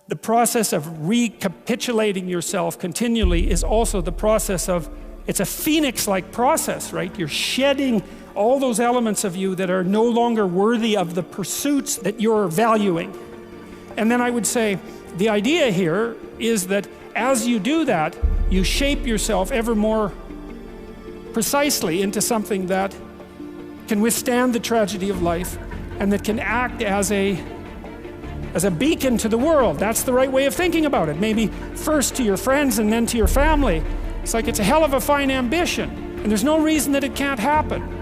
the process of recapitulating yourself continually is also the process of, it's a phoenix-like process, right? You're shedding all those elements of you that are no longer worthy of the pursuits that you're valuing. And then I would say, the idea here is that as you do that, you shape yourself ever more precisely into something that can withstand the tragedy of life and that can act as a beacon to the world. That's the right way of thinking about it. Maybe first to your friends and then to your family. It's like it's a hell of a fine ambition, and there's no reason that it can't happen.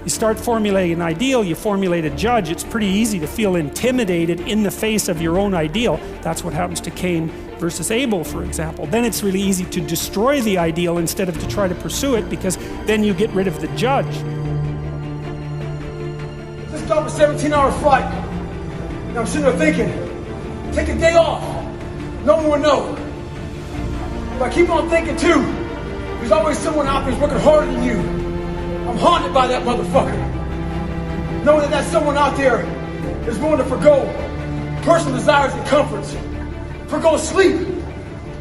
You start formulating an ideal, you formulate a judge, it's pretty easy to feel intimidated in the face of your own ideal. That's what happens to Cain versus Abel, for example. Then it's really easy to destroy the ideal instead of to try to pursue it, because then you get rid of the judge. Just got a 17-hour flight. And I'm sitting there thinking, take a day off. No one will know. If I keep on thinking too, there's always someone out there who's working harder than you. I'm haunted by that motherfucker. Knowing that someone out there is willing to forgo personal desires and comforts, forgo sleep,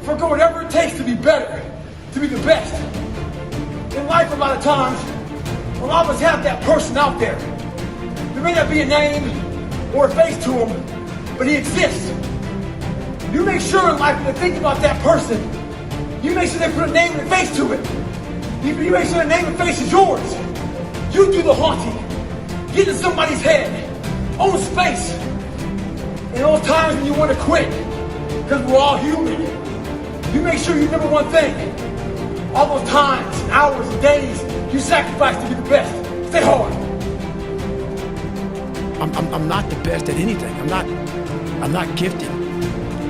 forgo whatever it takes to be better, to be the best. In life, a lot of times, a lot of us have that person out there. There may not be a name or a face to him, but he exists. You make sure in life when you think about that person, you make sure they put a name and a face to it. You make sure the name and face is yours. You do the haunting. Get in somebody's head. Own space. In those times when you want to quit, because we're all human, you make sure you remember one thing. All those times, hours, and days you sacrifice to be the best. Stay hard. I'm not the best at anything. I'm not gifted.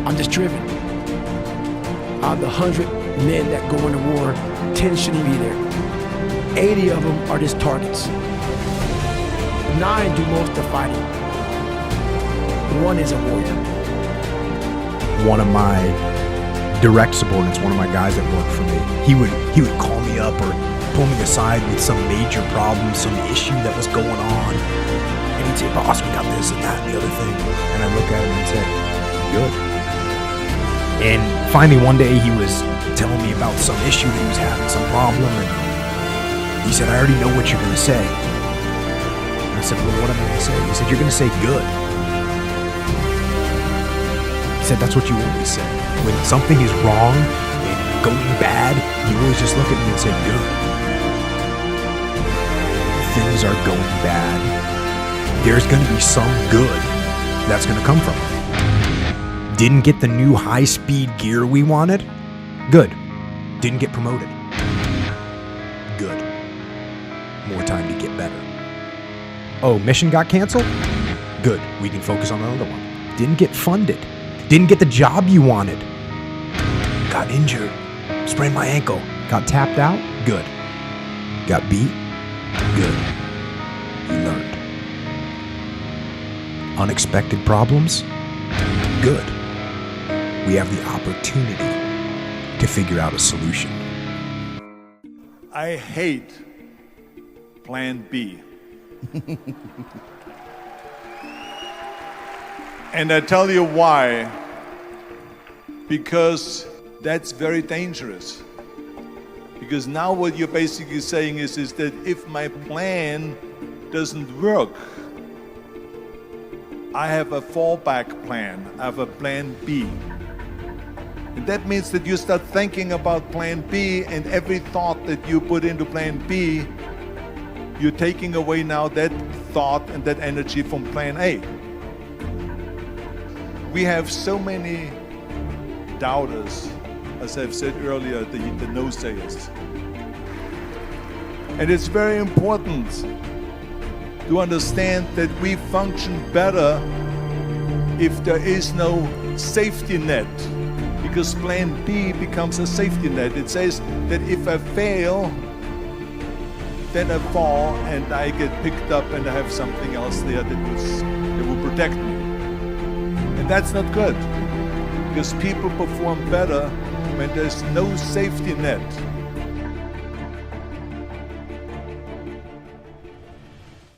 I'm just driven. Out of the 100 men that go into war, 10 shouldn't be there. 80 of them are just targets. 9 do most of the fighting. 1 is a warrior. One of my direct subordinates, one of my guys that worked for me, he would call me up or pull me aside with some major problem, some issue that was going on. And he'd say, boss, we got this and that and the other thing. And I look at him and say, good. And finally one day he was telling me about some issue that he was having, some problem, and he said, I already know what you're going to say. And I said, well, what am I going to say? He said, you're going to say good. He said, that's what you always say. When something is wrong and going bad, you always just look at me and say good. Things are going bad. There's going to be some good that's going to come from it. Didn't get the new high-speed gear we wanted? Good. Didn't get promoted? Good. More time to get better. Oh, mission got canceled? Good. We can focus on another one. Didn't get funded. Didn't get the job you wanted. Got injured. Sprained my ankle. Got tapped out? Good. Got beat? Good. You learned. Unexpected problems? Good. We have the opportunity to figure out a solution. I hate Plan B. And I tell you why. Because that's very dangerous. Because now what you're basically saying is that if my plan doesn't work, I have a fallback plan. I have a Plan B. And that means that you start thinking about Plan B, and every thought that you put into Plan B, you're taking away now that thought and that energy from Plan A. We have so many doubters, as I've said earlier, the no-sayers. And it's very important to understand that we function better if there is no safety net. Because Plan B becomes a safety net. It says that if I fail, then I fall and I get picked up and I have something else there that will protect me. And that's not good, because people perform better when there's no safety net.